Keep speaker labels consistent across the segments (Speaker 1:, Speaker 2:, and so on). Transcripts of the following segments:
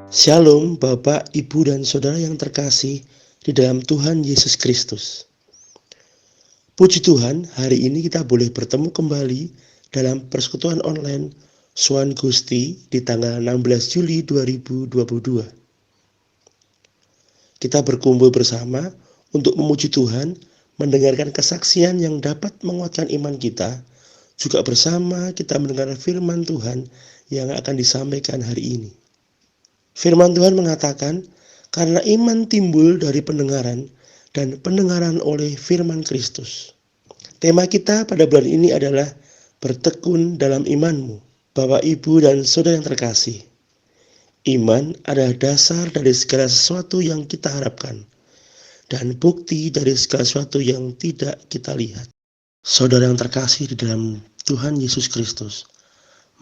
Speaker 1: Shalom Bapak, Ibu, dan Saudara yang terkasih di dalam Tuhan Yesus Kristus. Puji Tuhan, hari ini kita boleh bertemu kembali dalam persekutuan online Soan Gusti di tanggal 16 Juli 2022. Kita berkumpul bersama untuk memuji Tuhan, mendengarkan kesaksian yang dapat menguatkan iman kita, juga bersama kita mendengar firman Tuhan yang akan disampaikan hari ini. Firman Tuhan mengatakan, karena iman timbul dari pendengaran dan pendengaran oleh firman Kristus. Tema kita pada bulan ini adalah bertekun dalam imanmu. Bapak, Ibu, dan Saudara yang terkasih, iman adalah dasar dari segala sesuatu yang kita harapkan dan bukti dari segala sesuatu yang tidak kita lihat. Saudara yang terkasih di dalam Tuhan Yesus Kristus,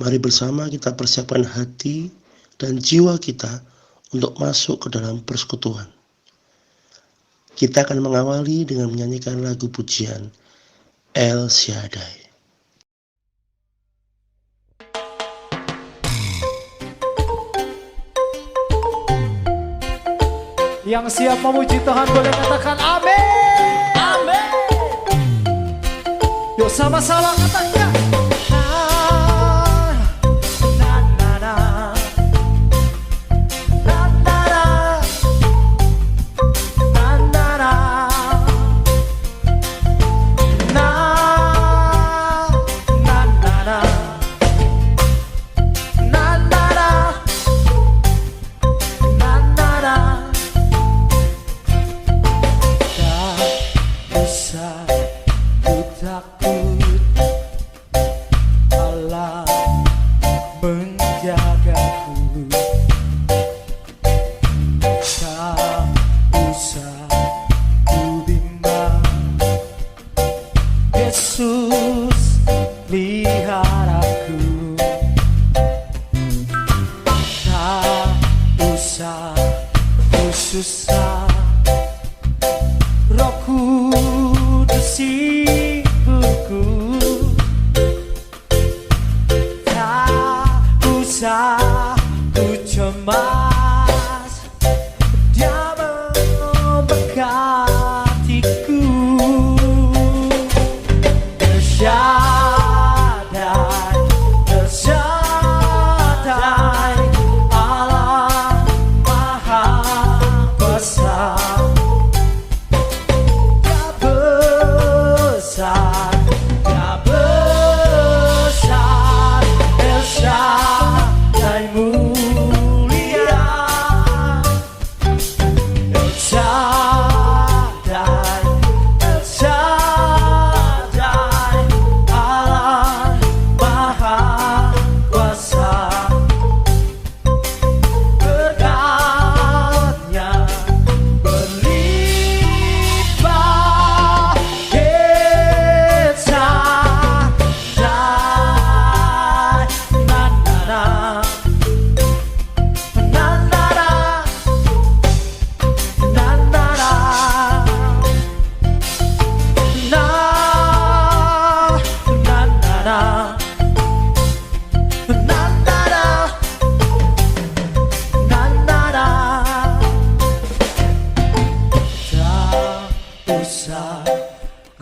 Speaker 1: mari bersama kita persiapkan hati dan jiwa kita untuk masuk ke dalam persekutuan. Kita akan mengawali dengan menyanyikan lagu pujian El Shaddai.
Speaker 2: Yang siap memuji Tuhan boleh katakan amin. Amin. Yuk sama-sama katakan.
Speaker 3: Yesus lihat aku, tak usah ku susah, Roh Kudus ibuku, tak usah ku cemas, Dia memberkatiku.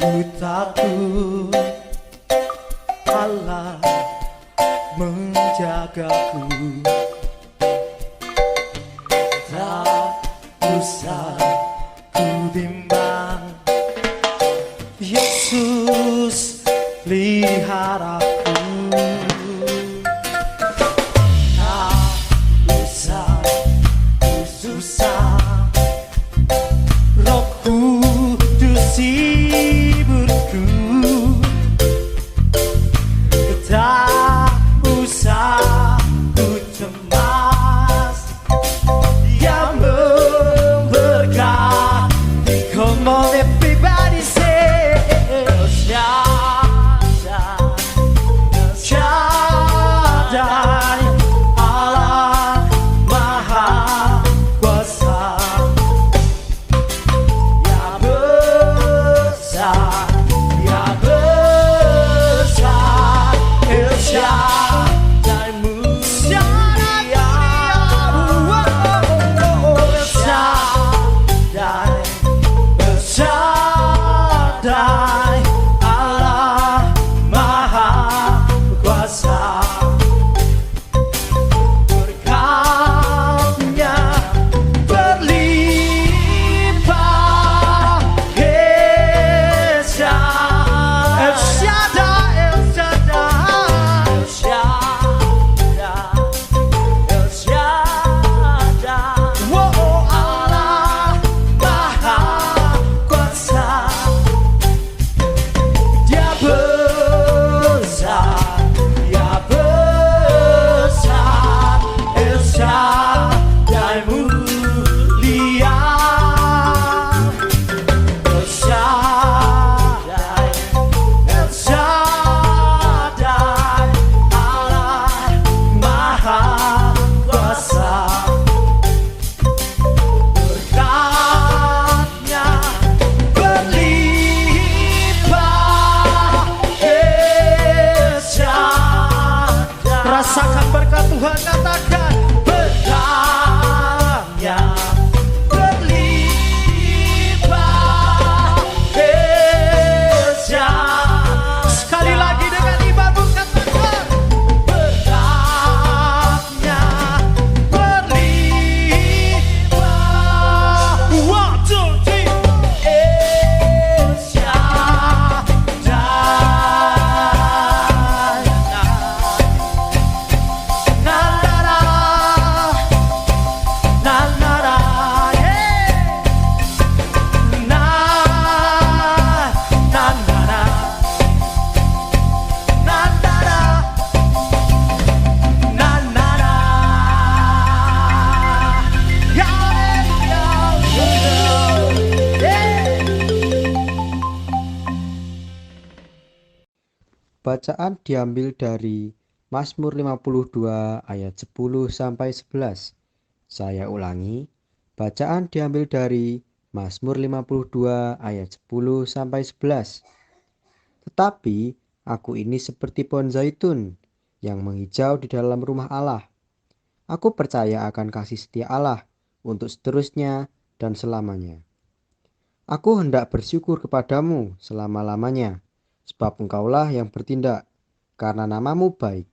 Speaker 3: Ku takut, Allah menjagaku, tak usah ku bimbang, Yesus lihat aku, tak usah ku susah, Roh Kudus ibuku, tak usah ku cemas, Dia memberkati. Come on everybody say El Shaddai, berkat Tuhan katakan berkahnya berlimpah dahsyat. Sekali lagi dengan imanmu katakan berkahnya berlimpah. One, two, three.
Speaker 4: Bacaan diambil dari Mazmur 52 ayat 10 sampai 11. Saya ulangi, bacaan diambil dari Mazmur 52 ayat 10 sampai 11. Tetapi aku ini seperti pohon zaitun yang menghijau di dalam rumah Allah. Aku percaya akan kasih setia Allah untuk seterusnya dan selamanya. Aku hendak bersyukur kepadamu selama-lamanya, sebab engkaulah yang bertindak, karena namamu baik.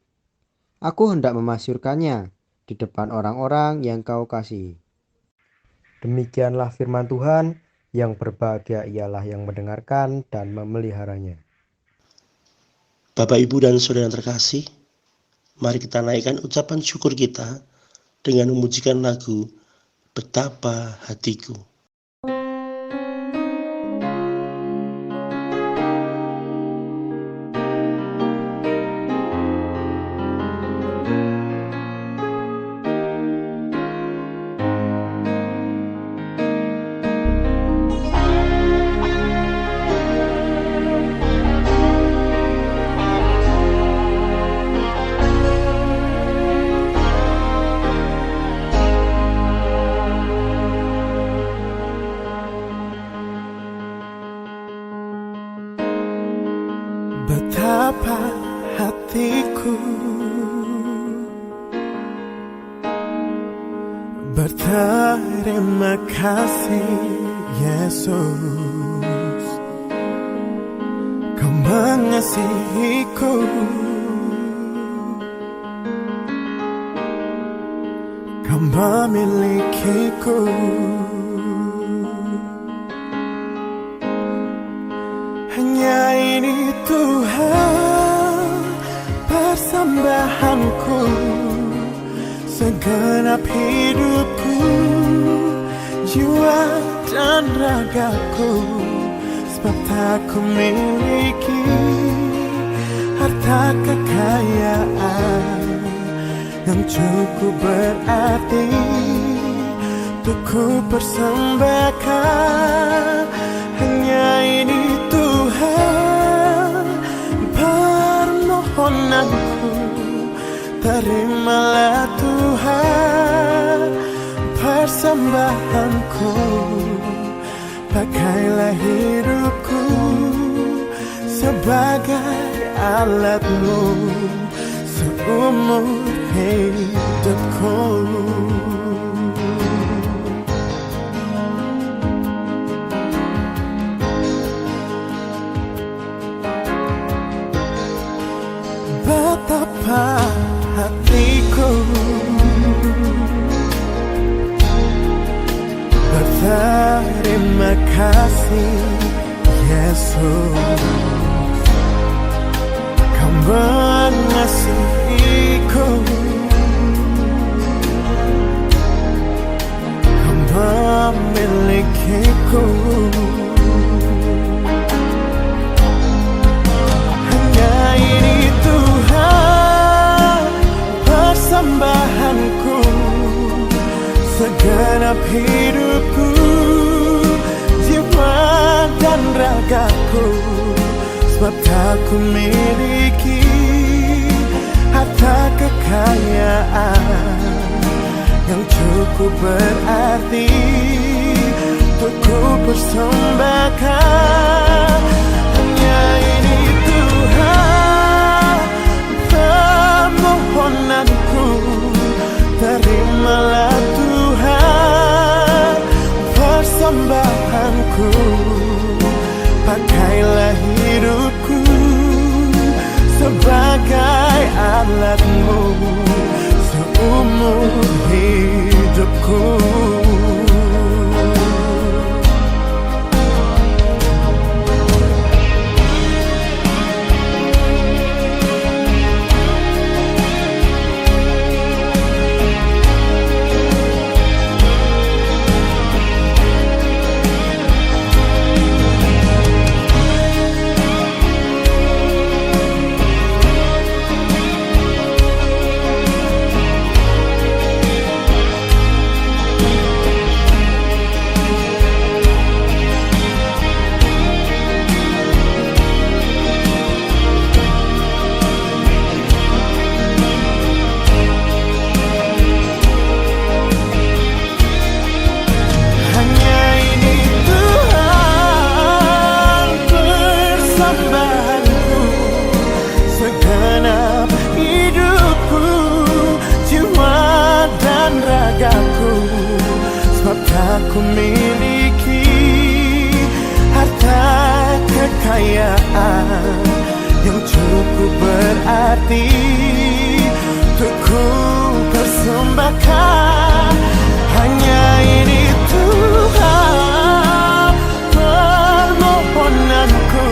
Speaker 4: Aku hendak memasyurkannya di depan orang-orang yang kau kasihi. Demikianlah firman Tuhan, yang berbahagia ialah yang mendengarkan dan memeliharanya.
Speaker 1: Bapak, Ibu, dan Saudara yang terkasih, mari kita naikkan ucapan syukur kita dengan memujikan lagu Betapa Hatiku.
Speaker 3: Betapa hatiku berterima kasih Yesus, Kau mengasihiku, Kau memilikiku. Hanya ini Tuhan persembahanku, segenap hidupku, jiwa dan ragaku. Sebab tak ku miliki harta kekayaan yang cukup berarti untuk ku persembahkan. Hanya ini Tuhan permohonanku, terimalah Tuhan persembahanku. Pakailah hidupku sebagai alatmu seumur hidupku. Betapa hatiku berterima kasih Yesus, Kau mengasihiku, Kau memilikiku. Hanya ini Tuhan persembahanku, segenap hidupku, jiwa dan ragaku. Sebab tak ku miliki harta kekayaan yang cukup berarti untuk ku persembahkan. Hanya ini Tuhan permohonanku, Hanya ini Tuhan persembahanku, segenap hidupku, jiwa dan ragaku. Sebab tak ku miliki harta kekayaan yang cukup berarti untuk ku persembahkan. Hanya ini Tuhan permohonanku,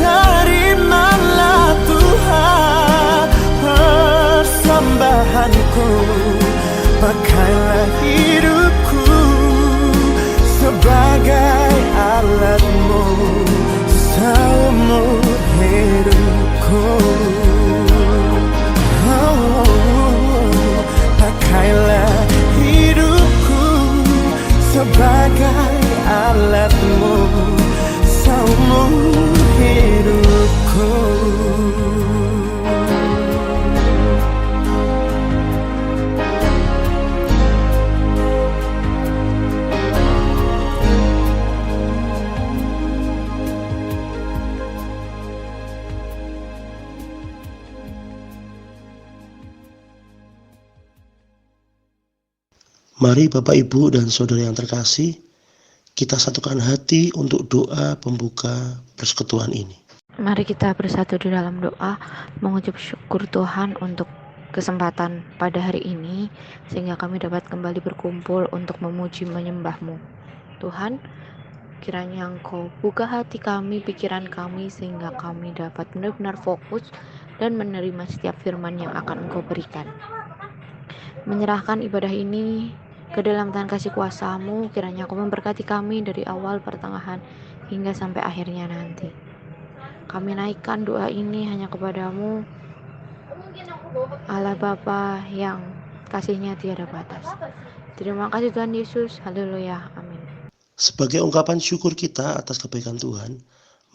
Speaker 3: terimalah Tuhan persembahanku. Pakailah hidupku sebagai alatmu seumur hidupku. Pakailah hidupku sebagai alatmu seumur hidupku.
Speaker 1: Mari Bapak, Ibu, dan Saudara yang terkasih, kita satukan hati untuk doa pembuka persekutuan ini.
Speaker 5: Mari kita bersatu di dalam doa, mengucap syukur Tuhan untuk kesempatan pada hari ini, sehingga kami dapat kembali berkumpul untuk memuji menyembah-Mu. Tuhan, kiranya Engkau buka hati kami, pikiran kami, sehingga kami dapat benar-benar fokus dan menerima setiap firman yang akan Engkau berikan. Menyerahkan ibadah ini ke dalam tangan kasih kuasa-Mu, kiranya Kau memberkati kami dari awal, pertengahan, hingga sampai akhirnya nanti. Kami naikkan doa ini hanya kepada-Mu, Allah Bapa yang kasih-Nya tiada batas. Terima kasih Tuhan Yesus, haleluya, amin.
Speaker 1: Sebagai ungkapan syukur kita atas kebaikan Tuhan,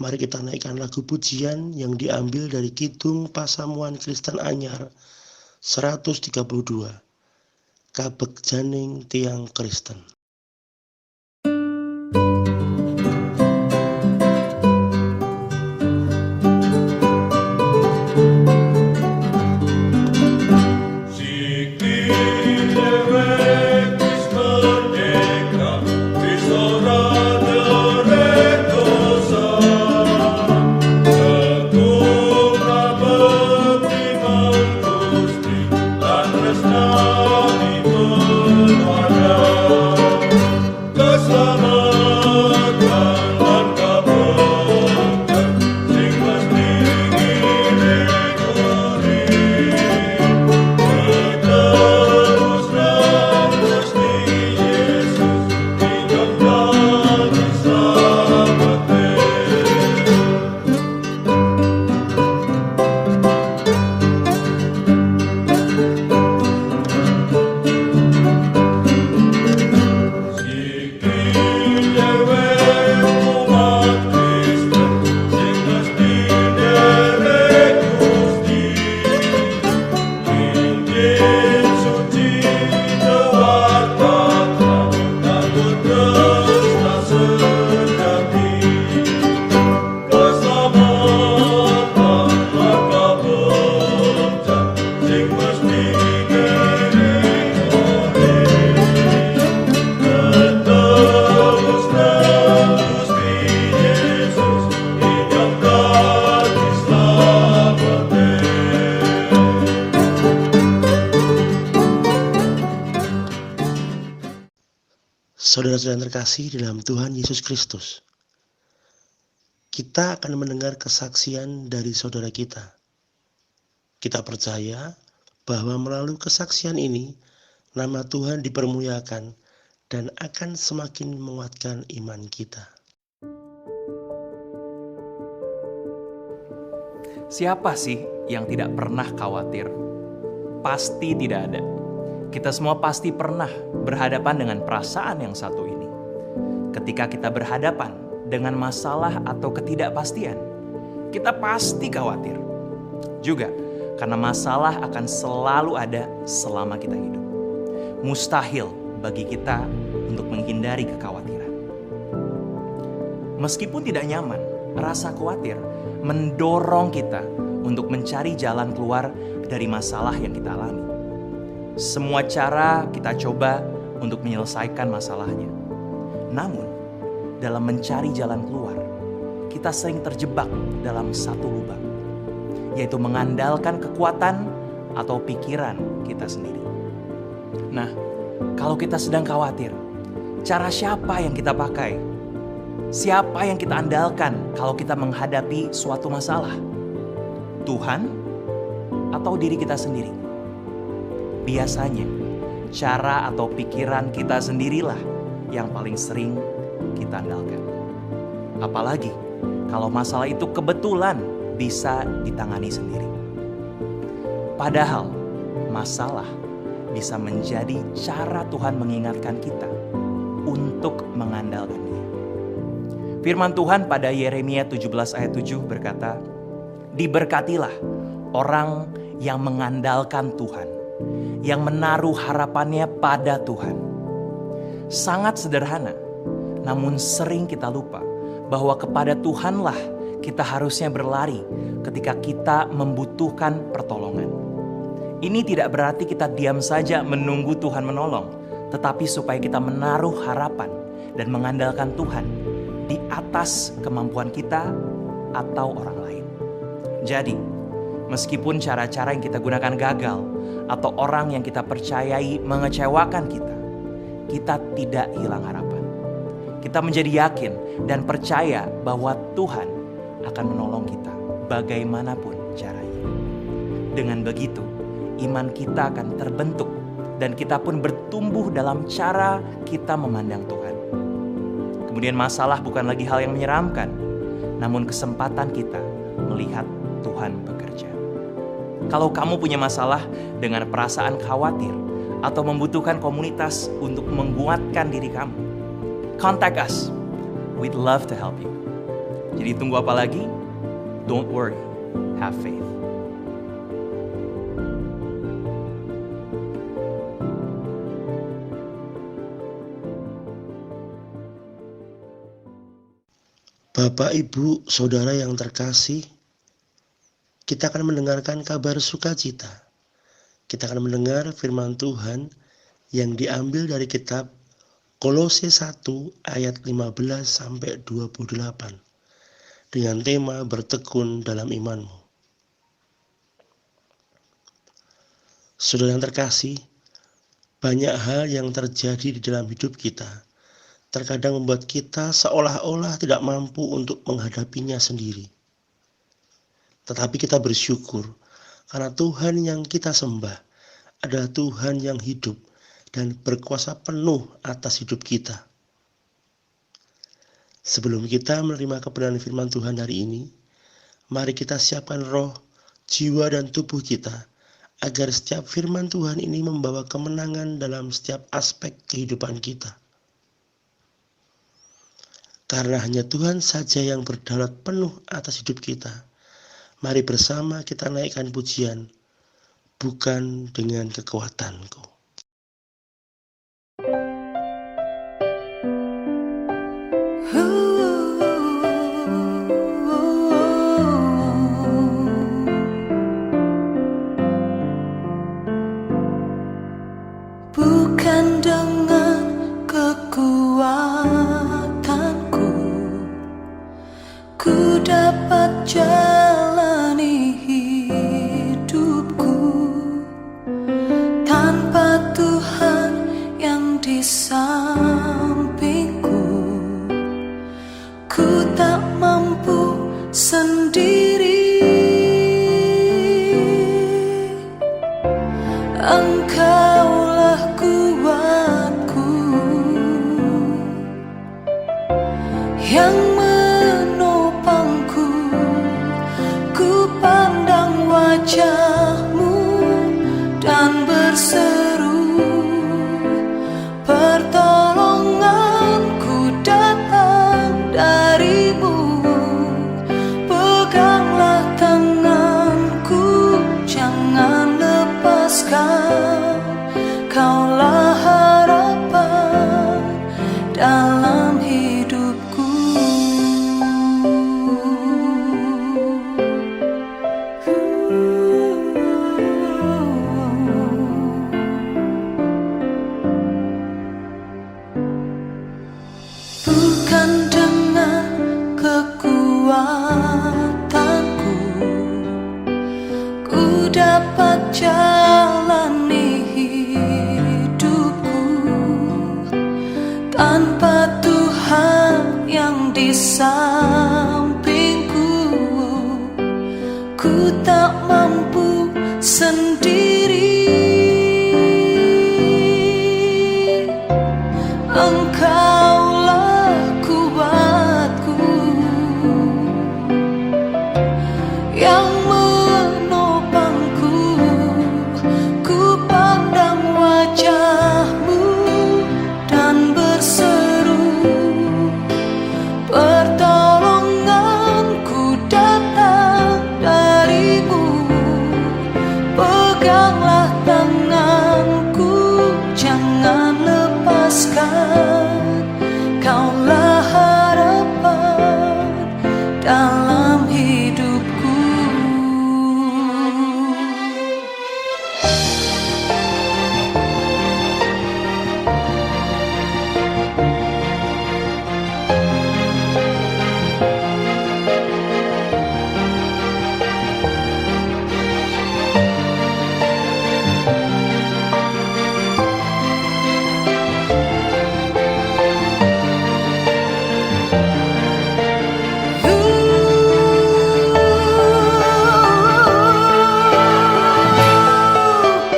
Speaker 1: mari kita naikkan lagu pujian yang diambil dari Kidung Pasamuan Kristen Anyar 132. Kabegjaning Tiang Kristen. Saudara-saudara yang terkasih dalam Tuhan Yesus Kristus, kita akan mendengar kesaksian dari saudara kita. Kita percaya bahwa melalui kesaksian ini, nama Tuhan dipermuliakan dan akan semakin menguatkan iman kita.
Speaker 3: Siapa sih yang tidak pernah khawatir? Pasti tidak ada. Kita semua pasti pernah berhadapan dengan perasaan yang satu ini. Ketika kita berhadapan dengan masalah atau ketidakpastian, kita pasti khawatir. Juga karena masalah akan selalu ada selama kita hidup. Mustahil bagi kita untuk menghindari kekhawatiran. Meskipun tidak nyaman, rasa khawatir mendorong kita untuk mencari jalan keluar dari masalah yang kita alami. Semua cara kita coba untuk menyelesaikan masalahnya. Namun, dalam mencari jalan keluar, kita sering terjebak dalam satu lubang, yaitu mengandalkan kekuatan atau pikiran kita sendiri. Nah, kalau kita sedang khawatir, cara siapa yang kita pakai? Siapa yang kita andalkan kalau kita menghadapi suatu masalah? Tuhan atau diri kita sendiri? Biasanya, cara atau pikiran kita sendirilah yang paling sering kita andalkan. Apalagi kalau masalah itu kebetulan bisa ditangani sendiri. Padahal masalah bisa menjadi cara Tuhan mengingatkan kita untuk mengandalkan Dia. Firman Tuhan pada Yeremia 17 ayat 7 berkata, "Diberkatilah orang yang mengandalkan Tuhan, yang menaruh harapannya pada Tuhan." Sangat sederhana, namun sering kita lupa bahwa kepada Tuhanlah kita harusnya berlari ketika kita membutuhkan pertolongan. Ini tidak berarti kita diam saja menunggu Tuhan menolong, tetapi supaya kita menaruh harapan dan mengandalkan Tuhan di atas kemampuan kita atau orang lain. Jadi, meskipun cara-cara yang kita gunakan gagal atau orang yang kita percayai mengecewakan kita tidak hilang harapan. Kita menjadi yakin dan percaya bahwa Tuhan akan menolong kita bagaimanapun caranya. Dengan begitu, iman kita akan terbentuk dan kita pun bertumbuh dalam cara kita memandang Tuhan. Kemudian masalah bukan lagi hal yang menyeramkan, namun kesempatan kita melihat Tuhan bekerja. Kalau kamu punya masalah dengan perasaan khawatir atau membutuhkan komunitas untuk menguatkan diri kamu, contact us. We'd love to help you. Jadi tunggu apa lagi? Don't worry, have faith.
Speaker 1: Bapak, Ibu, Saudara yang terkasih, kita akan mendengarkan kabar sukacita. Kita akan mendengar firman Tuhan yang diambil dari kitab Kolose 1 ayat 15 sampai 28 dengan tema bertekun dalam imanmu. Saudara yang terkasih, banyak hal yang terjadi di dalam hidup kita terkadang membuat kita seolah-olah tidak mampu untuk menghadapinya sendiri. Tetapi kita bersyukur karena Tuhan yang kita sembah adalah Tuhan yang hidup dan berkuasa penuh atas hidup kita. Sebelum kita menerima kebenaran firman Tuhan hari ini, mari kita siapkan roh, jiwa, dan tubuh kita agar setiap firman Tuhan ini membawa kemenangan dalam setiap aspek kehidupan kita. Karena hanya Tuhan saja yang berdaulat penuh atas hidup kita. Mari bersama kita naikkan pujian, bukan dengan kekuatanku.
Speaker 6: Bukan dengan kekuatanku ku dapat jalani hidupku tanpa Tuhan yang di di sampingku, ku tak mampu sendiri. Engkaulah kuatku yang menopangku, ku pandang wajah-Mu dan berseru, pertolonganku datang dari-Mu. Peganglah tanganku, jangan lepaskan, Kaulah harapan dalam hidupku. Bukan dengan kekuatanku ku dapat jalani hidupku, tanpa Tuhan yang di sampingku, ku tak mampu sendiri. Engkaulah kuatku yang menopangku, ku pandang wajah-Mu dan berseru, pertolonganku datang dari-Mu. Peganglah tanganku, jangan lepaskan, Kaulah harapan dalam hidupku.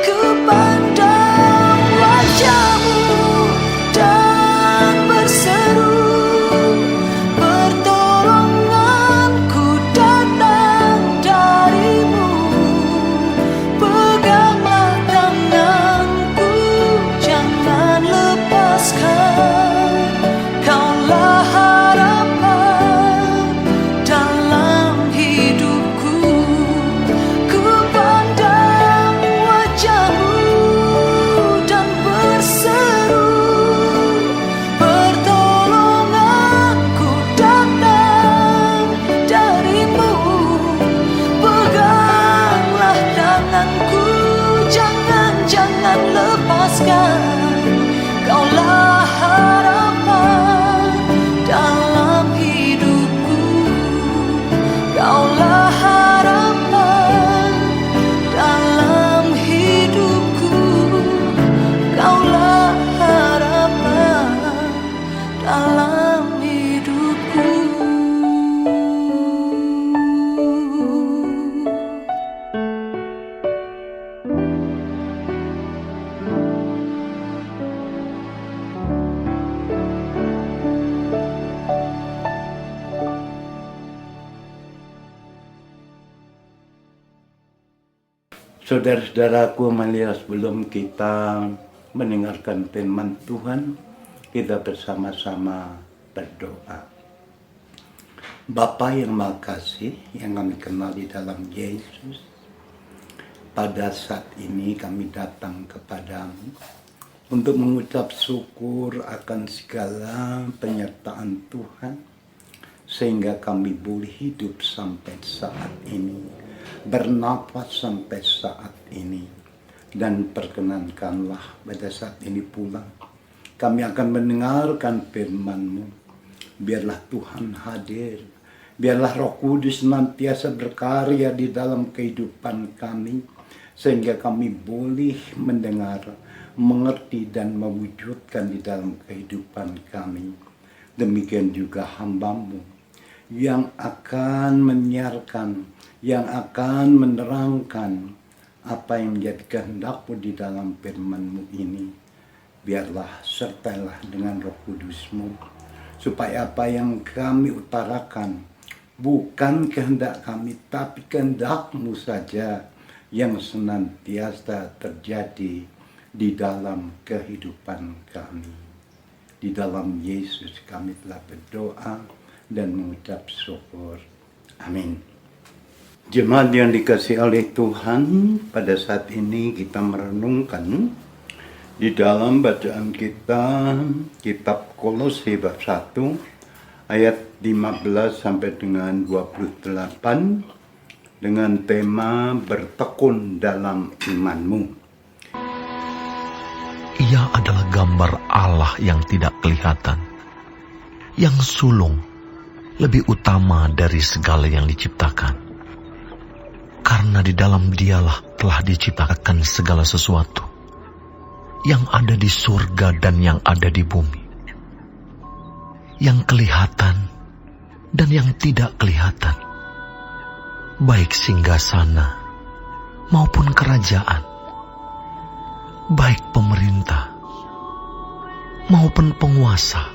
Speaker 6: Ku pandang wajah-Mu dan berseru, pertolonganku datang dari-Mu. Peganglah tanganku, jangan lepaskan, Kaulah harapan dalam hidupku. Ku pandang wajah-Mu dan berseru, pertolonganku datang dari-Mu. Peganglah tanganku, jangan lepaskan, Kaulah harapan dalam hidupku. Kaulah harapan dalam hidupku. Kaulah harapan dalam hidupku.
Speaker 7: Saudara-saudaraku, marilah sebelum kita mendengarkan firman Tuhan, kita bersama-sama berdoa. Bapa yang Maha Kasih, yang kami kenal di dalam Yesus, pada saat ini kami datang kepadamu untuk mengucap syukur akan segala penyertaan Tuhan, sehingga kami boleh hidup sampai saat ini, bernafas sampai saat ini. Dan perkenankanlah pada saat ini pula kami akan mendengarkan firman-Mu. Biarlah Tuhan hadir, biarlah Roh Kudus senantiasa berkarya di dalam kehidupan kami, sehingga kami boleh mendengar, mengerti dan mewujudkan di dalam kehidupan kami. Demikian juga hamba-Mu yang akan menyiarkan, yang akan menerangkan apa yang menjadi kehendak-Mu di dalam firman-Mu ini. Biarlah sertailah dengan Roh Kudus-Mu, supaya apa yang kami utarakan bukan kehendak kami, tapi kehendak-Mu saja yang senantiasa terjadi di dalam kehidupan kami. Di dalam Yesus kami telah berdoa dan mengucap syukur. Amin. Jemaat yang dikasihi oleh Tuhan, pada saat ini kita merenungkan di dalam bacaan kita kitab Kolose bab 1 ayat 15 sampai dengan 28 dengan tema bertekun dalam iman-Mu.
Speaker 8: Ia adalah gambar Allah yang tidak kelihatan, yang sulung, lebih utama dari segala yang diciptakan. Karena di dalam Dialah telah diciptakan segala sesuatu, yang ada di surga dan yang ada di bumi, yang kelihatan dan yang tidak kelihatan, baik singgasana maupun kerajaan, baik pemerintah maupun penguasa.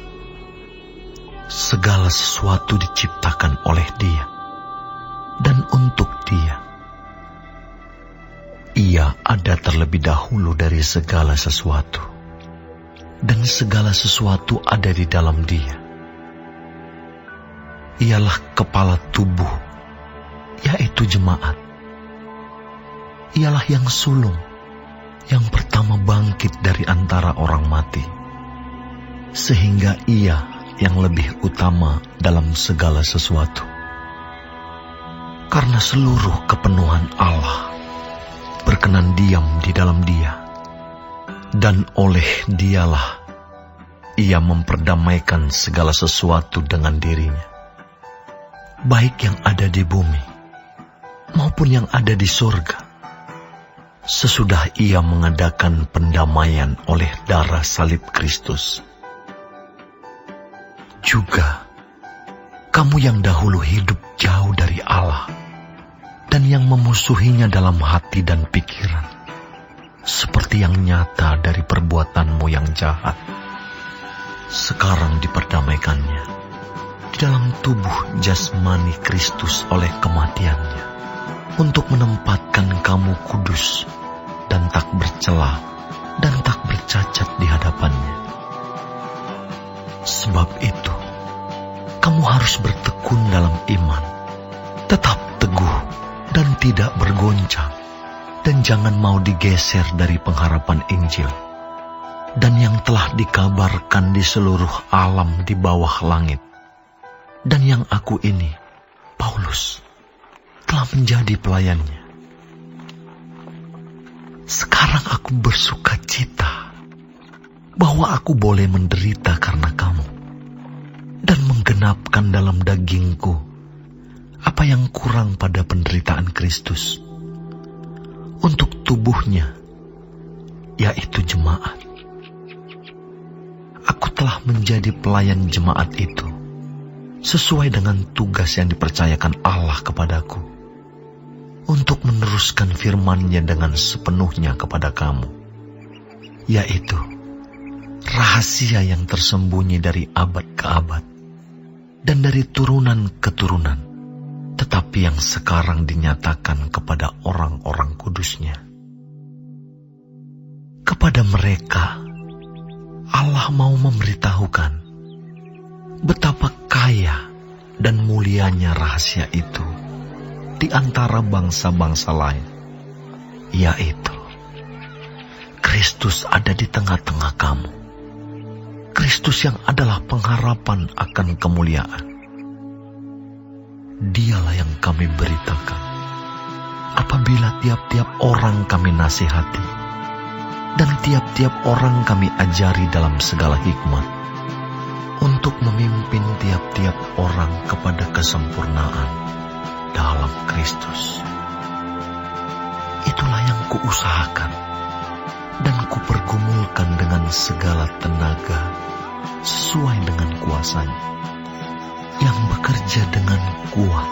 Speaker 8: Segala sesuatu diciptakan oleh Dia dan untuk Dia. Ia ada terlebih dahulu dari segala sesuatu, dan segala sesuatu ada di dalam Dia. Ialah kepala tubuh, yaitu jemaat. Ialah yang sulung, yang pertama bangkit dari antara orang mati, sehingga Ia yang lebih utama dalam segala sesuatu. Karena seluruh kepenuhan Allah berkenan diam di dalam Dia, dan oleh Dialah Ia memperdamaikan segala sesuatu dengan dirinya, baik yang ada di bumi maupun yang ada di surga, sesudah Ia mengadakan pendamaian oleh darah salib Kristus. Juga kamu yang dahulu hidup jauh dari Allah dan yang memusuhinya dalam hati dan pikiran, seperti yang nyata dari perbuatanmu yang jahat, sekarang diperdamaikannya di dalam tubuh jasmani Kristus oleh kematiannya, untuk menempatkan kamu kudus dan tak bercela dan tak bercacat di hadapannya. Sebab itu, kamu harus bertekun dalam iman, tetap teguh dan tidak bergoncang, dan jangan mau digeser dari pengharapan Injil, dan yang telah dikabarkan di seluruh alam di bawah langit, dan yang aku ini, Paulus, telah menjadi pelayannya. Sekarang aku bersuka cita bahwa aku boleh menderita karena kamu, dan menggenapkan dalam dagingku apa yang kurang pada penderitaan Kristus, untuk tubuhnya, yaitu jemaat. Aku telah menjadi pelayan jemaat itu, sesuai dengan tugas yang dipercayakan Allah kepadaku, untuk meneruskan firman-Nya dengan sepenuhnya kepada kamu, yaitu rahasia yang tersembunyi dari abad ke abad dan dari turunan ke turunan, tetapi yang sekarang dinyatakan kepada orang-orang kudus-Nya. Kepada mereka, Allah mau memberitahukan betapa kaya dan mulianya rahasia itu di antara bangsa-bangsa lain, yaitu Kristus ada di tengah-tengah kamu. Kristus yang adalah pengharapan akan kemuliaan. Dialah yang kami beritakan apabila tiap-tiap orang kami nasihati dan tiap-tiap orang kami ajari dalam segala hikmat, untuk memimpin tiap-tiap orang kepada kesempurnaan dalam Kristus. itulah yang kuusahakan dan kupergumulkan dengan segala tenaga sesuai dengan kuasa-Nya yang bekerja dengan kuat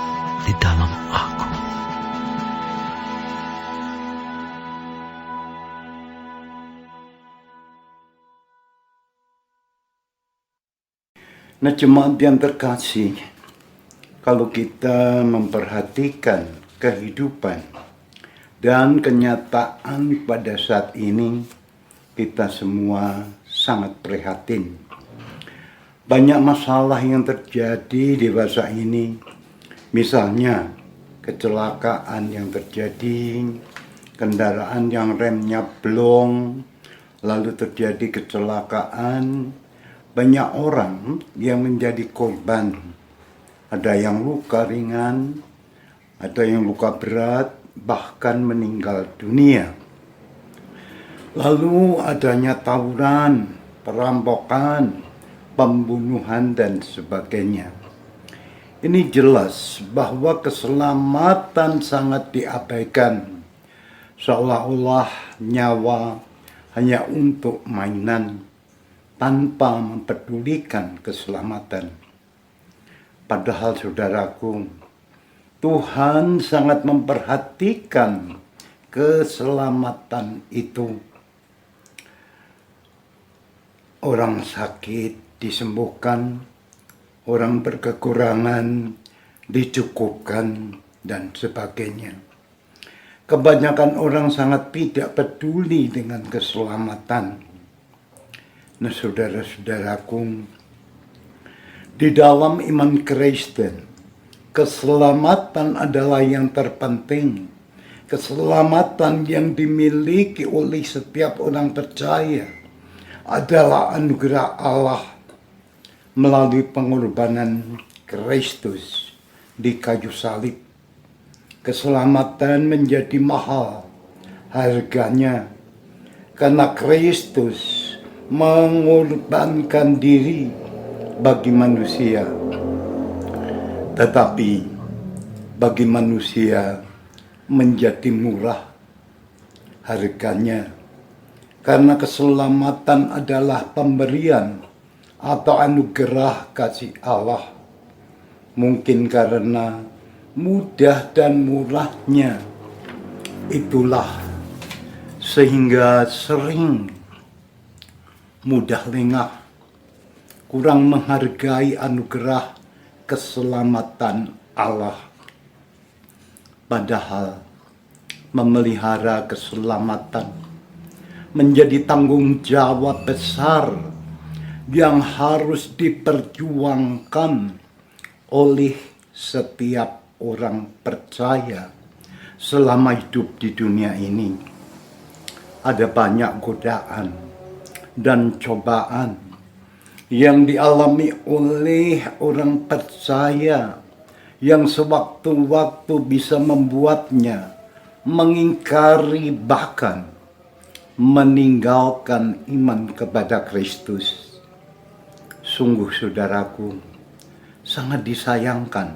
Speaker 8: di dalam aku.
Speaker 7: Nah, jemaat yang terkasih, kalau kita memperhatikan kehidupan dan kenyataan pada saat ini, kita semua sangat prihatin. Banyak masalah yang terjadi di masa ini, misalnya kecelakaan yang terjadi, kendaraan yang remnya blong, lalu terjadi kecelakaan, banyak orang yang menjadi korban. Ada yang luka ringan, ada yang luka berat, bahkan meninggal dunia. Lalu adanya tawuran, perampokan, pembunuhan, dan sebagainya. Ini jelas bahwa keselamatan sangat diabaikan, seolah-olah nyawa hanya untuk mainan, tanpa mempedulikan keselamatan. Padahal saudaraku, Tuhan sangat memperhatikan keselamatan itu. Orang sakit disembuhkan, orang berkekurangan dicukupkan, dan sebagainya. Kebanyakan orang sangat tidak peduli dengan keselamatan. Nah, saudara-saudaraku, di dalam iman Kristen, keselamatan adalah yang terpenting. Keselamatan yang dimiliki oleh setiap orang percaya adalah anugerah Allah melalui pengorbanan Kristus di kayu salib. Keselamatan menjadi mahal harganya karena Kristus mengorbankan diri bagi manusia. Tetapi bagi manusia menjadi murah harganya, karena keselamatan adalah pemberian atau anugerah kasih Allah. Mungkin karena mudah dan murahnya itulah sehingga sering mudah lengah, kurang menghargai anugerah keselamatan Allah. Padahal memelihara keselamatan menjadi tanggung jawab besar yang harus diperjuangkan oleh setiap orang percaya selama hidup di dunia ini. Ada banyak godaan dan cobaan yang dialami oleh orang percaya yang sewaktu-waktu bisa membuatnya mengingkari bahkan meninggalkan iman kepada Kristus. Sungguh saudaraku, sangat disayangkan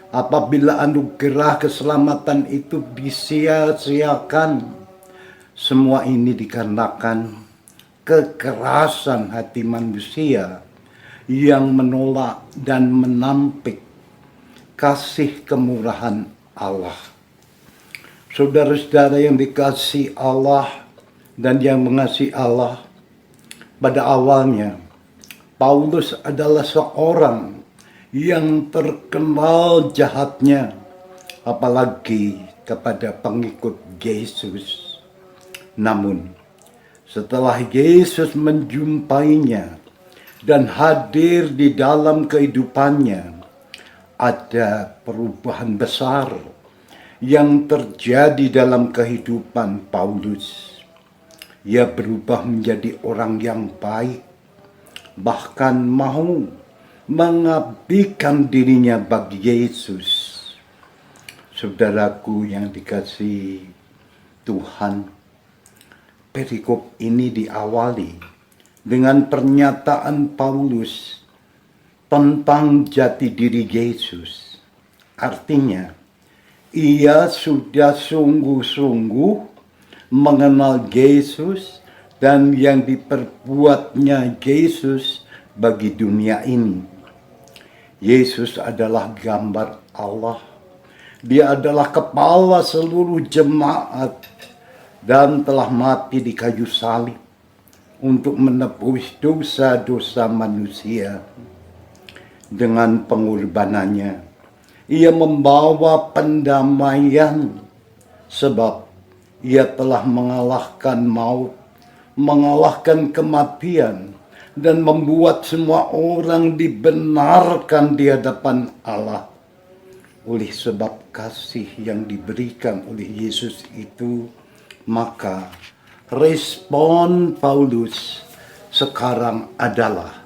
Speaker 7: apabila anugerah keselamatan itu disia-siakan. Semua ini dikarenakan kekerasan hati manusia yang menolak dan menampik kasih kemurahan Allah. Saudara-saudara yang dikasihi Allah dan yang mengasihi Allah, pada awalnya Paulus adalah seorang yang terkenal jahatnya, apalagi kepada pengikut Yesus. Namun setelah Yesus menjumpainya dan hadir di dalam kehidupannya, ada perubahan besar yang terjadi dalam kehidupan Paulus. Ia berubah menjadi orang yang baik, bahkan mau mengabdikan dirinya bagi Yesus. Saudaraku yang dikasihi Tuhan, perikop ini diawali dengan pernyataan Paulus tentang jati diri Yesus. Artinya, ia sudah sungguh-sungguh mengenal Yesus dan yang diperbuatnya Yesus bagi dunia ini. Yesus adalah gambar Allah. Dia adalah kepala seluruh jemaat dan telah mati di kayu salib untuk menebus dosa-dosa manusia. Dengan pengorbanannya, ia membawa pendamaian sebab ia telah mengalahkan maut, mengalahkan kematian, dan membuat semua orang dibenarkan di hadapan Allah. Oleh sebab kasih yang diberikan oleh Yesus itu, maka respon Paulus sekarang adalah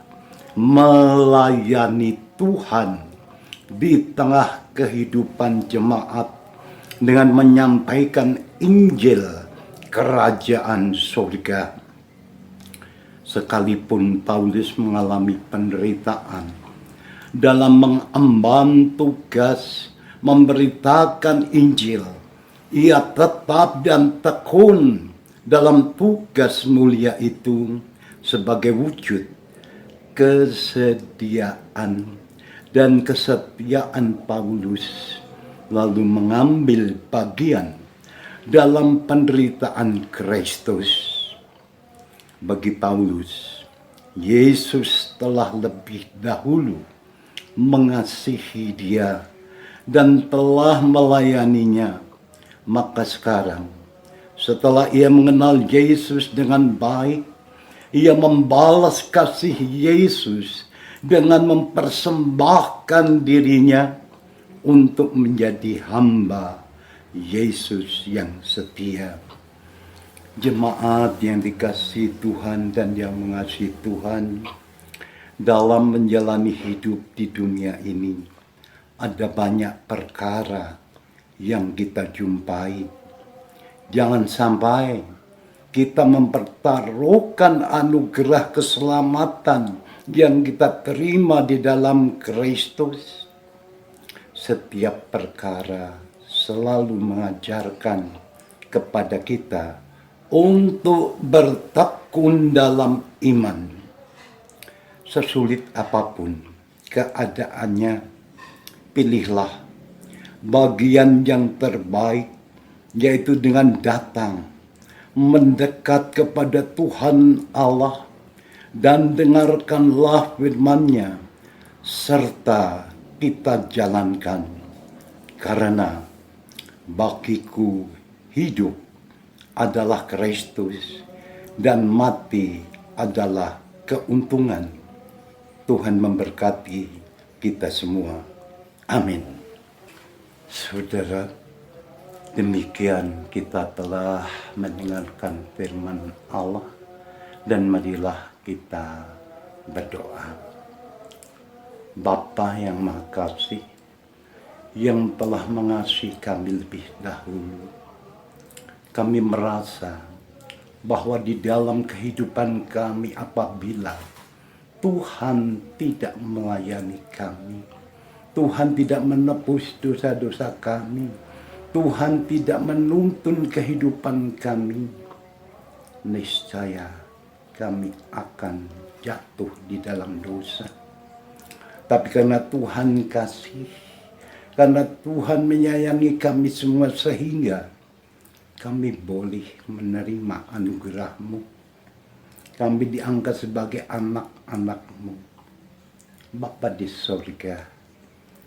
Speaker 7: melayani Tuhan di tengah kehidupan jemaat dengan menyampaikan Injil kerajaan surga. Sekalipun Paulus mengalami penderitaan dalam mengemban tugas memberitakan Injil, ia tetap dan tekun dalam tugas mulia itu sebagai wujud kesediaan dan kesetiaan Paulus, lalu mengambil bagian dalam penderitaan Kristus. Bagi Paulus, Yesus telah lebih dahulu mengasihi dia dan telah melayaninya. Maka sekarang, setelah ia mengenal Yesus dengan baik, ia membalas kasih Yesus dengan mempersembahkan dirinya untuk menjadi hamba Yesus yang setia. Jemaat yang dikasihi Tuhan dan yang mengasihi Tuhan, dalam menjalani hidup di dunia ini, ada banyak perkara yang kita jumpai. Jangan sampai kita mempertaruhkan anugerah keselamatan yang kita terima di dalam Kristus. Setiap perkara selalu mengajarkan kepada kita untuk bertekun dalam iman. Sesulit apapun keadaannya, pilihlah bagian yang terbaik, yaitu dengan datang mendekat kepada Tuhan Allah dan dengarkanlah firman-Nya serta kita jalankan. Karena bagiku hidup adalah Kristus dan mati adalah keuntungan. Tuhan memberkati kita semua. Amin. Saudara, demikian kita telah mendengarkan firman Allah, dan marilah kita berdoa. Bapa yang Maha Kasih, yang telah mengasihi kami lebih dahulu, kami merasa bahwa di dalam kehidupan kami apabila Tuhan tidak melayani kami, Tuhan tidak menebus dosa-dosa kami, Tuhan tidak menuntun kehidupan kami, niscaya kami akan jatuh di dalam dosa. Tapi karena Tuhan kasih, karena Tuhan menyayangi kami semua, sehingga kami boleh menerima anugerah-Mu. Kami diangkat sebagai anak-anak-Mu. Bapa di sorga,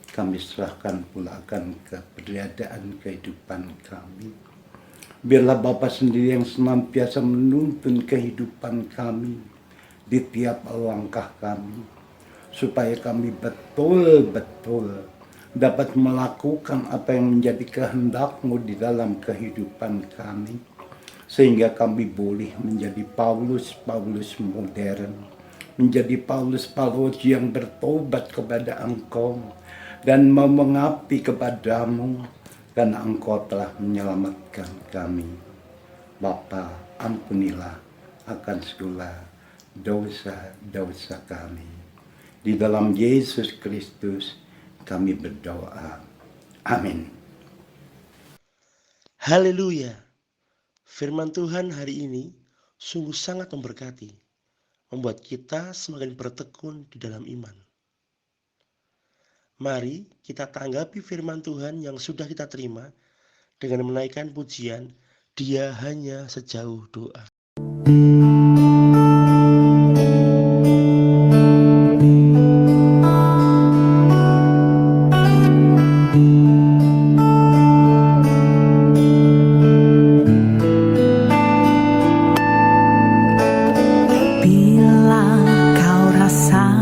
Speaker 7: kami serahkan pula akan keberadaan kehidupan kami. Biarlah Bapa sendiri yang senantiasa menuntun kehidupan kami di tiap langkah kami, supaya kami betul-betul dapat melakukan apa yang menjadi kehendak-Mu di dalam kehidupan kami, sehingga kami boleh menjadi Paulus-Paulus modern, menjadi Paulus-Paulus yang bertobat kepada Engkau dan mau mengabdi kepadamu, karena Engkau telah menyelamatkan kami. Bapa, ampunilah akan segala dosa-dosa kami. Di dalam Yesus Kristus kami berdoa. Amin.
Speaker 1: Haleluya! Firman Tuhan hari ini sungguh sangat memberkati, membuat kita semakin bertekun di dalam iman. Mari kita tanggapi firman Tuhan yang sudah kita terima dengan menaikkan pujian, Dia hanya sejauh doa.
Speaker 6: Bila kau rasa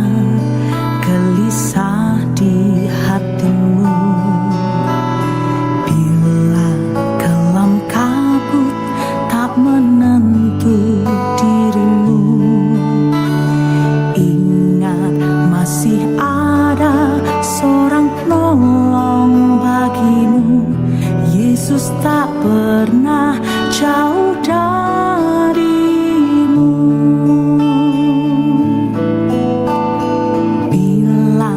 Speaker 6: gelisah di hatimu, bila kelam kabut tak menentu dirimu, ingat masih ada seorang penolong bagimu. Yesus tak pernah jauh darimu. Bila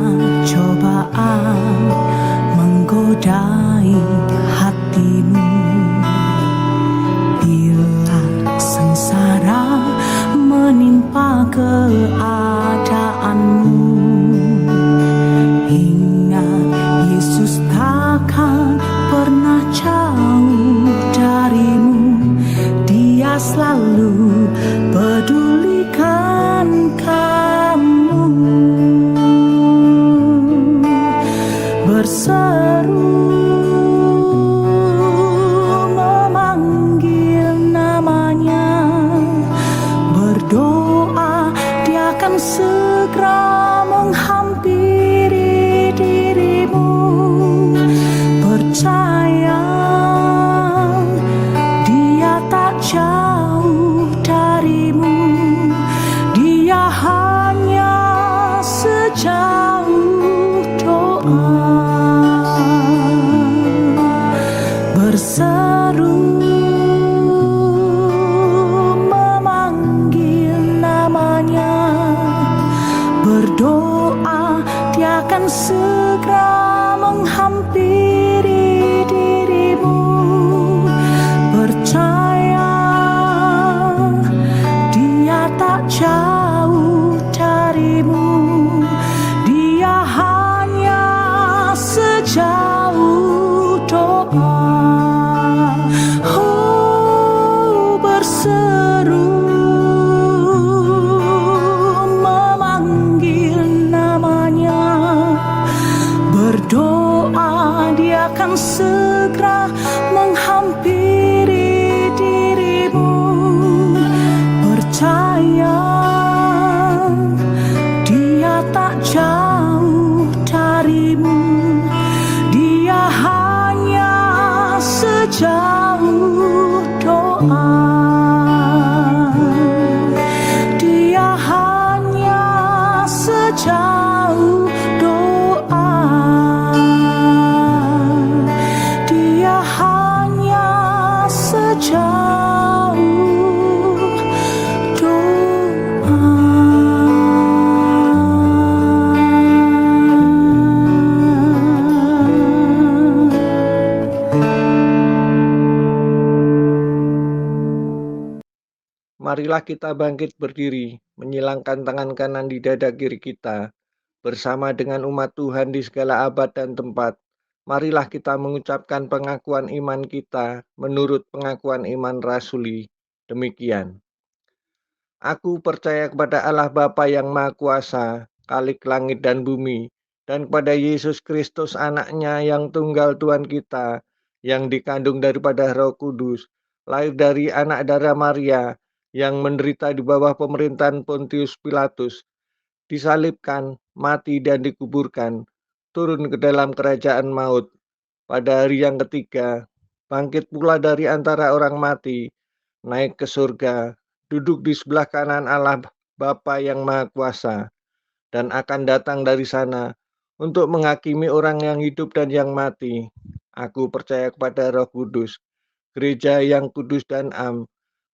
Speaker 6: cobaan menggodai hatimu, bila sengsara menimpa keadaanmu, ingat Yesus takkan pernah jauh darimu. Dia selalu pedulikan kamu. Berseru memanggil namanya, berdoa Dia akan segera menghampiri dirimu. Percaya Dia tak jauh darimu, Dia hanya sejauh doa. Berseru memanggil namanya, berdoa Dia akan segera menghampiri dirimu. Percaya Dia tak jauh darimu, Dia hanya sejauh doa. Oh, berseru memanggil namanya, berdoa Dia akan segera menghampiri dirimu. Percaya Dia tak jauh darimu, Dia hanya sejauh doa. Dia hanya sejauh doa. Dia hanya sejauh doa.
Speaker 9: Marilah kita bangkit berdiri, menyilangkan tangan kanan di dada kiri kita, bersama dengan umat Tuhan di segala abad dan tempat. Marilah kita mengucapkan pengakuan iman kita menurut pengakuan iman rasuli. Demikian. Aku percaya kepada Allah Bapa yang Maha Kuasa, Khalik langit dan bumi, dan kepada Yesus Kristus anaknya yang tunggal Tuhan kita, yang dikandung daripada Roh Kudus, lahir dari anak darah Maria, yang menderita di bawah pemerintahan Pontius Pilatus, disalibkan, mati dan dikuburkan, turun ke dalam kerajaan maut. Pada hari yang ketiga, bangkit pula dari antara orang mati, naik ke surga, duduk di sebelah kanan Allah Bapa yang Maha Kuasa, dan akan datang dari sana untuk menghakimi orang yang hidup dan yang mati. Aku percaya kepada Roh Kudus, gereja yang kudus dan am,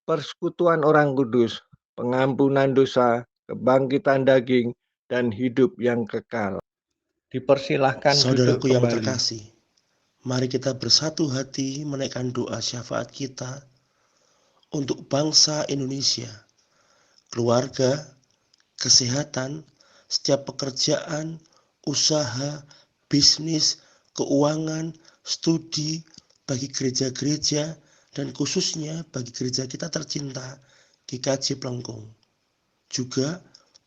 Speaker 9: persekutuan orang kudus, pengampunan dosa, kebangkitan daging, dan hidup yang kekal. Dipersilahkan duduk
Speaker 1: Saudaraku yang
Speaker 9: kembali.
Speaker 1: terkasih, mari kita bersatu hati menaikkan doa syafaat kita untuk bangsa Indonesia, keluarga, kesehatan, setiap pekerjaan, usaha, bisnis, keuangan, studi, bagi gereja-gereja, dan khususnya bagi gereja kita tercinta, GKJ Plengkung. Juga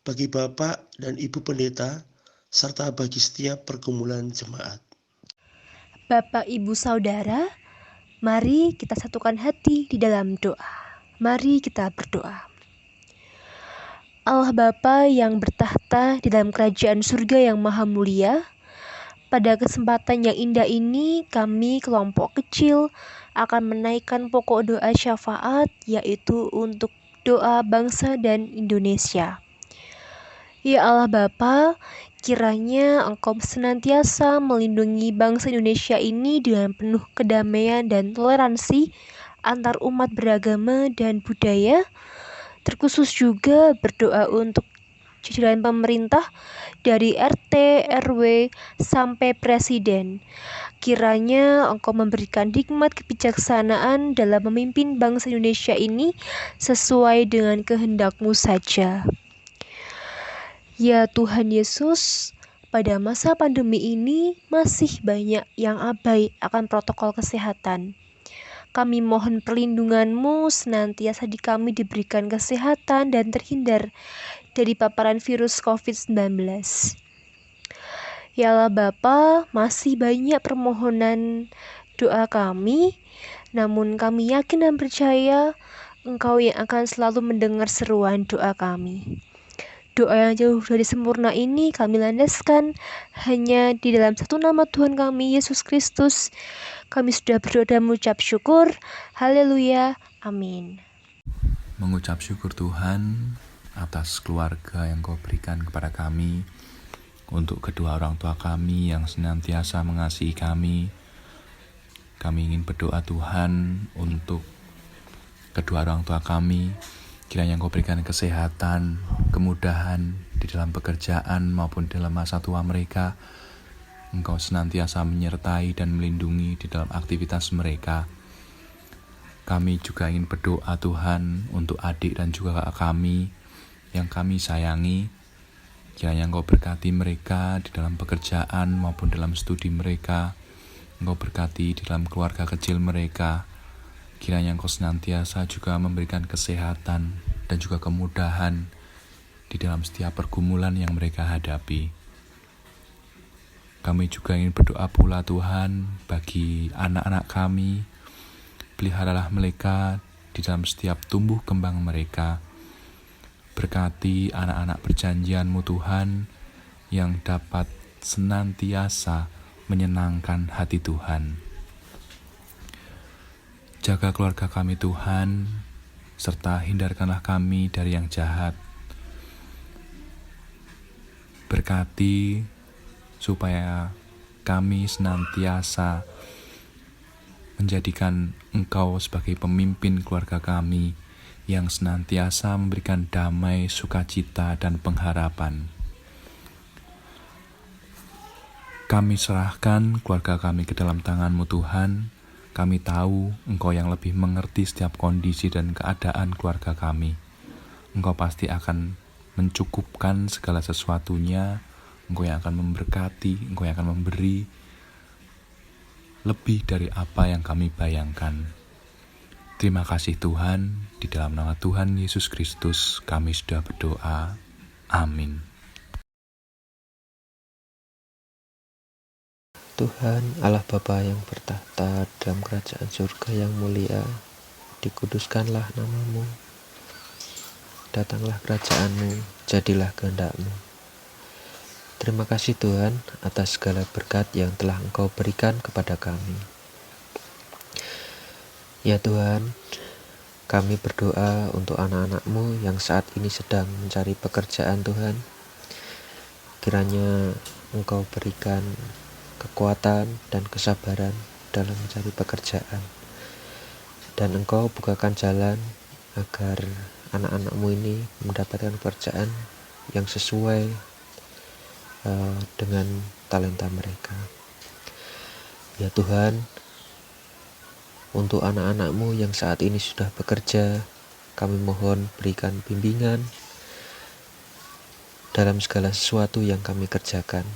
Speaker 1: bagi Bapak dan Ibu Pendeta, serta bagi setiap pergumulan jemaat.
Speaker 10: Bapak, Ibu, Saudara, mari kita satukan hati di dalam doa. Mari kita berdoa. Allah Bapa yang bertahta di dalam kerajaan surga yang maha mulia, pada kesempatan yang indah ini kami kelompok kecil akan menaikkan pokok doa syafaat, yaitu untuk doa bangsa dan Indonesia. Ya Allah Bapa, kiranya Engkau senantiasa melindungi bangsa Indonesia ini dengan penuh kedamaian dan toleransi antar umat beragama dan budaya. Terkhusus juga berdoa untuk jajaran pemerintah dari RT, RW, sampai Presiden. Kiranya Engkau memberikan hikmat kebijaksanaan dalam memimpin bangsa Indonesia ini sesuai dengan kehendak-Mu saja. Ya Tuhan Yesus, pada masa pandemi ini masih banyak yang abai akan protokol kesehatan. Kami mohon perlindungan-Mu senantiasa di kami diberikan kesehatan dan terhindar dari paparan virus COVID-19. Ya Allah Bapa, masih banyak permohonan doa kami, namun kami yakin dan percaya Engkau yang akan selalu mendengar seruan doa kami. Doa yang jauh dari sempurna ini kami landaskan hanya di dalam satu nama Tuhan kami, Yesus Kristus. Kami sudah berdoa dan mengucap syukur. Haleluya. Amin.
Speaker 11: Mengucap syukur Tuhan atas keluarga yang Kau berikan kepada kami, untuk kedua orang tua kami yang senantiasa mengasihi kami. Kami ingin berdoa Tuhan untuk kedua orang tua kami, kiranya Engkau berikan kesehatan, kemudahan di dalam pekerjaan maupun dalam masa tua mereka. Engkau senantiasa menyertai dan melindungi di dalam aktivitas mereka. Kami juga ingin berdoa Tuhan untuk adik dan juga kakak kami yang kami sayangi. Kiranya Engkau berkati mereka di dalam pekerjaan maupun dalam studi mereka. Engkau berkati di dalam keluarga kecil mereka. Kiranya Engkau senantiasa juga memberikan kesehatan dan juga kemudahan di dalam setiap pergumulan yang mereka hadapi. Kami juga ingin berdoa pula Tuhan bagi anak-anak kami. Peliharalah mereka di dalam setiap tumbuh kembang mereka. Berkati anak-anak perjanjian-Mu Tuhan yang dapat senantiasa menyenangkan hati Tuhan. Jaga keluarga kami Tuhan, serta hindarkanlah kami dari yang jahat. Berkati supaya kami senantiasa menjadikan Engkau sebagai pemimpin keluarga kami yang senantiasa memberikan damai, sukacita, dan pengharapan. Kami serahkan keluarga kami ke dalam tangan-Mu Tuhan. Kami tahu Engkau yang lebih mengerti setiap kondisi dan keadaan keluarga kami. Engkau pasti akan mencukupkan segala sesuatunya. Engkau yang akan memberkati, Engkau yang akan memberi lebih dari apa yang kami bayangkan. Terima kasih Tuhan, di dalam nama Tuhan Yesus Kristus kami sudah berdoa. Amin.
Speaker 4: Tuhan Allah Bapa yang bertahta dalam kerajaan surga yang mulia, dikuduskanlah nama-Mu. Datanglah kerajaan-Mu, jadilah kehendak-Mu. Terima kasih Tuhan atas segala berkat yang telah Engkau berikan kepada kami. Ya Tuhan, kami berdoa untuk anak-anak-Mu yang saat ini sedang mencari pekerjaan Tuhan. Kiranya Engkau berikan kekuatan dan kesabaran dalam mencari pekerjaan. Dan Engkau bukakan jalan agar anak-anak-Mu ini mendapatkan pekerjaan yang sesuai dengan talenta mereka. Ya Tuhan, untuk anak-anak-Mu yang saat ini sudah bekerja, kami mohon berikan bimbingan dalam segala sesuatu yang kami kerjakan.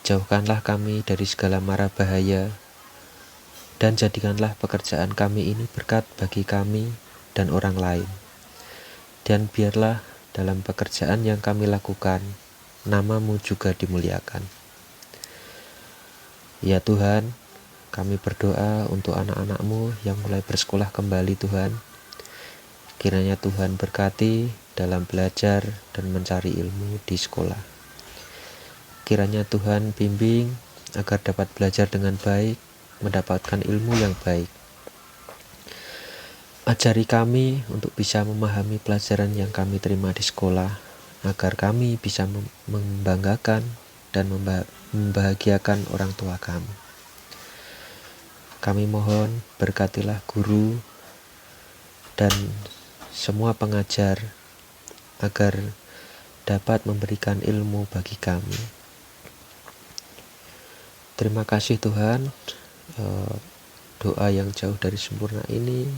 Speaker 4: Jauhkanlah kami dari segala mara bahaya, dan jadikanlah pekerjaan kami ini berkat bagi kami dan orang lain. Dan biarlah dalam pekerjaan yang kami lakukan, nama-Mu juga dimuliakan. Ya Tuhan, kami berdoa untuk anak-anak-Mu yang mulai bersekolah kembali Tuhan. Kiranya Tuhan berkati dalam belajar dan mencari ilmu di sekolah. Kiranya Tuhan bimbing agar dapat belajar dengan baik, mendapatkan ilmu yang baik. Ajari kami untuk bisa memahami pelajaran yang kami terima di sekolah, agar kami bisa membanggakan dan membahagiakan orang tua kami. Kami mohon berkatilah guru dan semua pengajar agar dapat memberikan ilmu bagi kami. Terima kasih Tuhan, doa yang jauh dari sempurna ini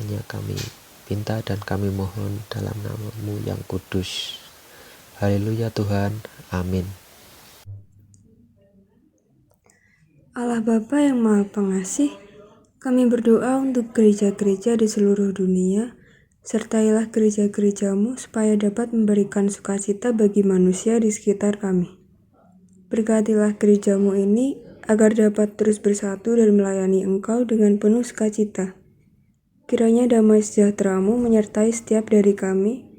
Speaker 4: hanya kami pinta dan kami mohon dalam nama-Mu yang kudus. Haleluya Tuhan, amin.
Speaker 12: Allah Bapa yang Maha Pengasih, kami berdoa untuk gereja-gereja di seluruh dunia, sertailah gereja-gereja-Mu supaya dapat memberikan sukacita bagi manusia di sekitar kami. Berkatilah gereja-Mu ini agar dapat terus bersatu dan melayani Engkau dengan penuh sukacita. Kiranya damai sejahtera-Mu menyertai setiap dari kami,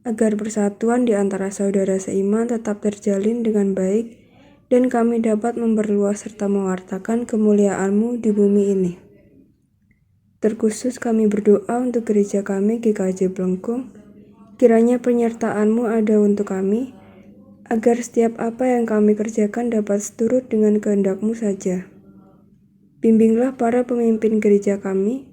Speaker 12: agar persatuan di antara saudara seiman tetap terjalin dengan baik, dan kami dapat memperluas serta mewartakan kemuliaan-Mu di bumi ini. Terkhusus kami berdoa untuk gereja kami GKJ Blengkung, kiranya penyertaan-Mu ada untuk kami, agar setiap apa yang kami kerjakan dapat seturut dengan kehendak-Mu saja. Bimbinglah para pemimpin gereja kami,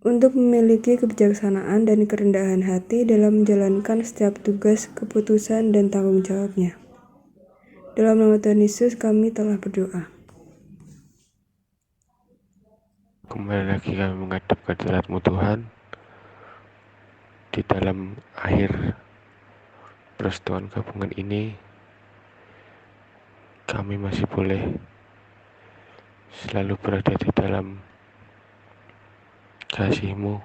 Speaker 12: untuk memiliki kebijaksanaan dan kerendahan hati dalam menjalankan setiap tugas, keputusan, dan tanggung jawabnya. Dalam nama Tuhan Yesus kami telah berdoa.
Speaker 13: Kembali lagi kami menghadap ke hadirat-Mu Tuhan. Di dalam akhir persekutuan gabungan ini, kami masih boleh selalu berada di dalam kasih-Mu.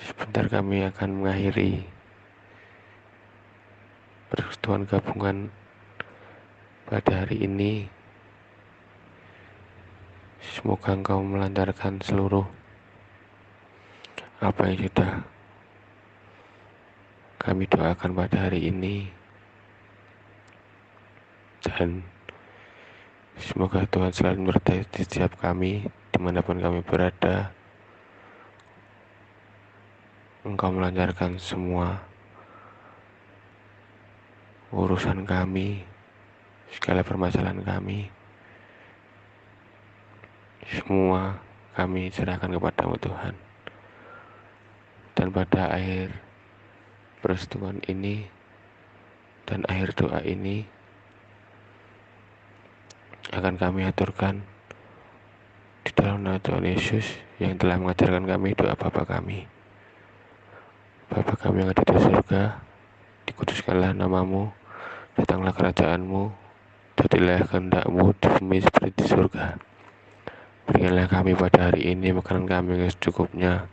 Speaker 13: Sebentar kami akan mengakhiri persekutuan gabungan pada hari ini. Semoga Engkau melancarkan seluruh apa yang sudah kami doakan pada hari ini, dan semoga Tuhan selalu menyertai setiap kami dimanapun kami berada. Engkau melancarkan semua urusan kami, segala permasalahan kami. Semua kami serahkan kepada-Mu Tuhan. Dan pada akhir persekutuan ini dan akhir doa ini akan kami aturkan di dalam nama Tuhan Yesus yang telah mengajarkan kami doa Bapa kami. Bapa kami yang ada di surga, dikuduskanlah nama-Mu, datanglah kerajaan-Mu, jadilah kehendak-Mu di bumi seperti di surga. Berikanlah kami pada hari ini makanan kami yang secukupnya,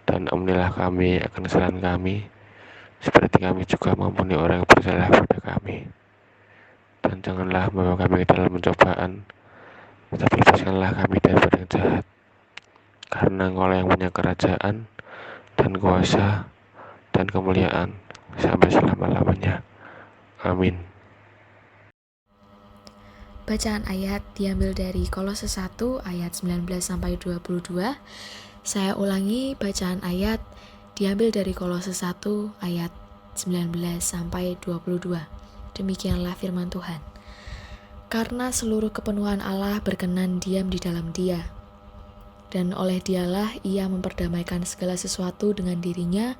Speaker 13: dan ampunilah kami akan kesalahan kami, seperti kami juga mengampuni orang yang bersalah pada kami. Dan janganlah membawa kami ke dalam pencobaan, tetapi lepaskanlah kami daripada yang jahat. Karena Engkau yang punya kerajaan, dan kuasa, dan kemuliaan, sampai selama-lamanya. Amin.
Speaker 5: Bacaan ayat diambil dari Kolose 1 ayat 19-22. Saya ulangi, bacaan ayat diambil dari Kolose 1 ayat 19-22. Demikianlah firman Tuhan. Karena seluruh kepenuhan Allah berkenan diam di dalam Dia, dan oleh Dialah Ia memperdamaikan segala sesuatu dengan dirinya,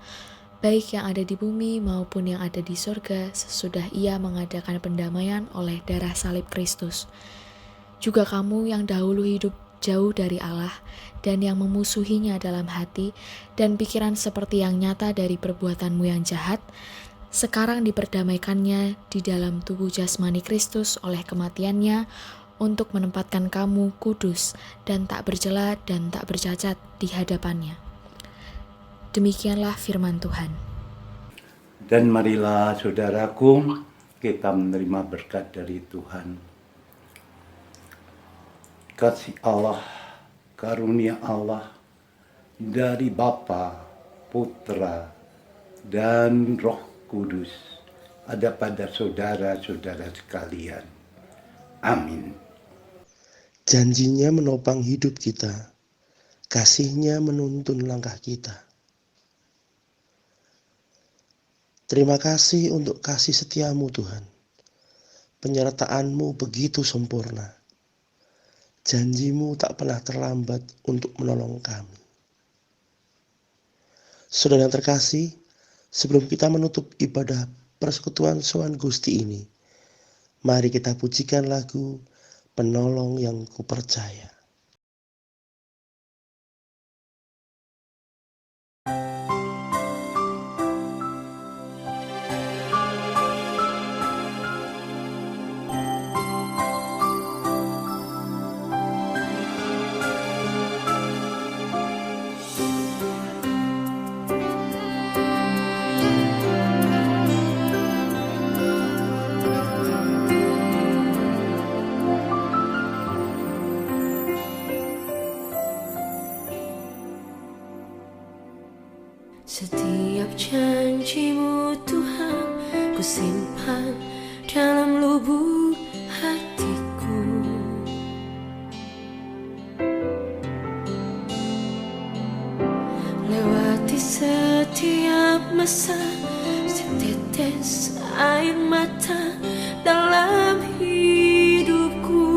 Speaker 14: baik yang ada di bumi maupun yang ada di surga, sesudah Ia mengadakan pendamaian oleh darah salib Kristus. Juga kamu yang dahulu hidup jauh dari Allah dan yang memusuhinya dalam hati dan pikiran seperti yang nyata dari perbuatanmu yang jahat, sekarang diperdamaikannya di dalam tubuh jasmani Kristus oleh kematiannya untuk menempatkan kamu kudus dan tak bercela dan tak bercacat di hadapannya. Demikianlah firman Tuhan.
Speaker 7: Dan marilah saudaraku, kita menerima berkat dari Tuhan. Kasih Allah, karunia Allah dari Bapa, Putra, dan Roh Kudus ada pada saudara-saudara sekalian. Amin.
Speaker 1: Janjinya menopang hidup kita, kasih-Nya menuntun langkah kita. Terima kasih untuk kasih setia-Mu Tuhan. Penyertaan-Mu begitu sempurna. Janji-Mu tak pernah terlambat untuk menolong kami. Saudara yang terkasih, sebelum kita menutup ibadah persekutuan Sowan Gusti ini, mari kita pujikan lagu Penolong yang Kupercaya.
Speaker 6: Setiap janji-Mu Tuhan ku simpan dalam lubuk hatiku. Lewati setiap masa, setetes air mata dalam hidupku.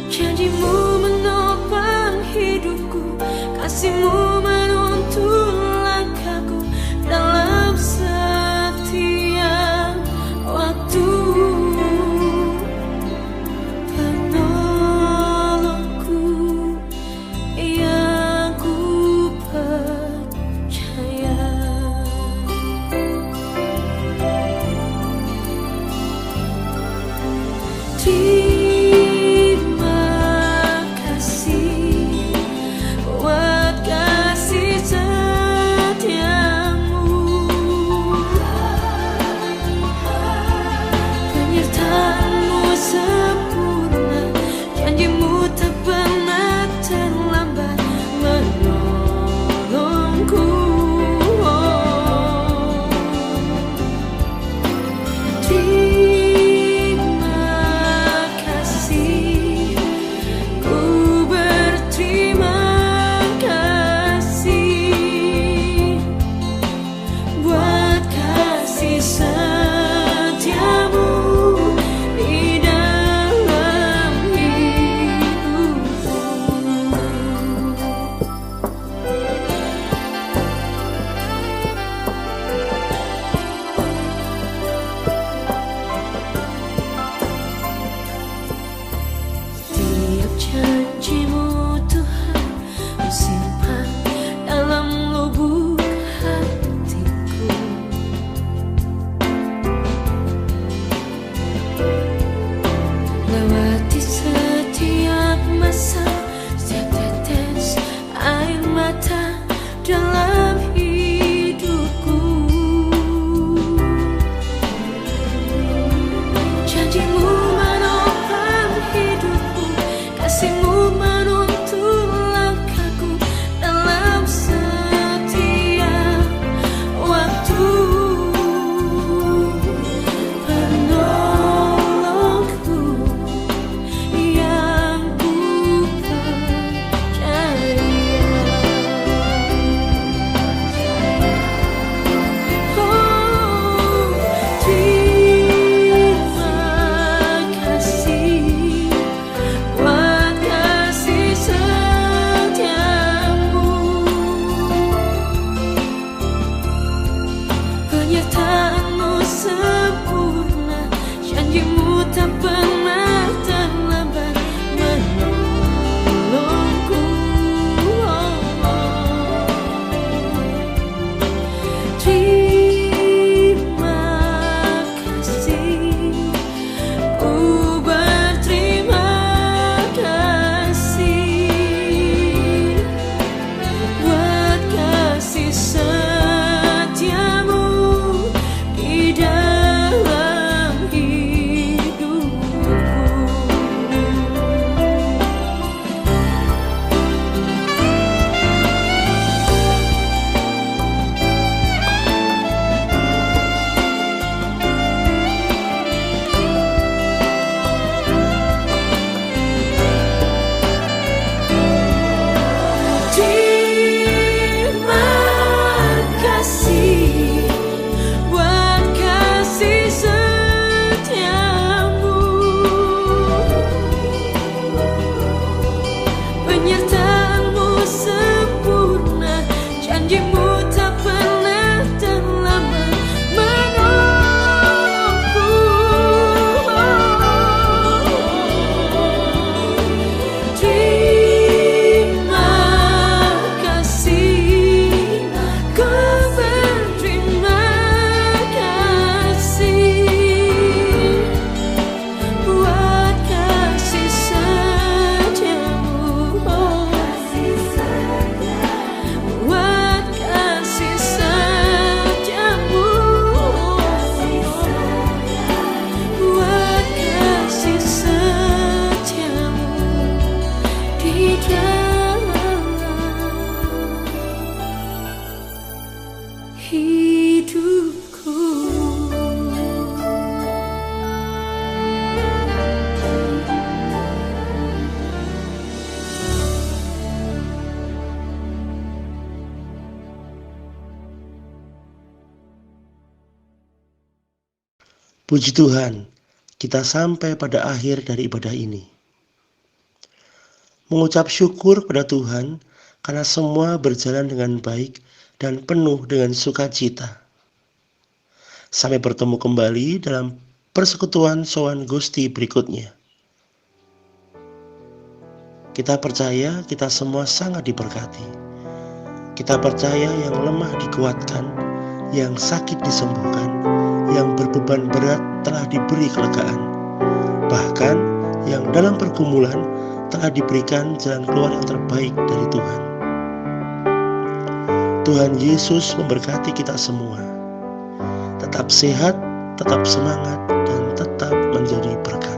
Speaker 6: Janji-Mu menopang hidupku, kasih-Mu menuntun langkahku dalam setiap waktu. Penolongku yang ku percaya.
Speaker 1: Puji Tuhan, kita sampai pada akhir dari ibadah ini. Mengucap syukur pada Tuhan karena semua berjalan dengan baik dan penuh dengan sukacita. Sampai bertemu kembali dalam persekutuan Sowan Gusti berikutnya. Kita percaya kita semua sangat diberkati. Kita percaya yang lemah dikuatkan, yang sakit disembuhkan, yang berbeban berat telah diberi kelegaan. Bahkan yang dalam pergumulan telah diberikan jalan keluar yang terbaik dari Tuhan. Tuhan Yesus memberkati kita semua. Tetap sehat, tetap semangat, dan tetap menjadi berkat.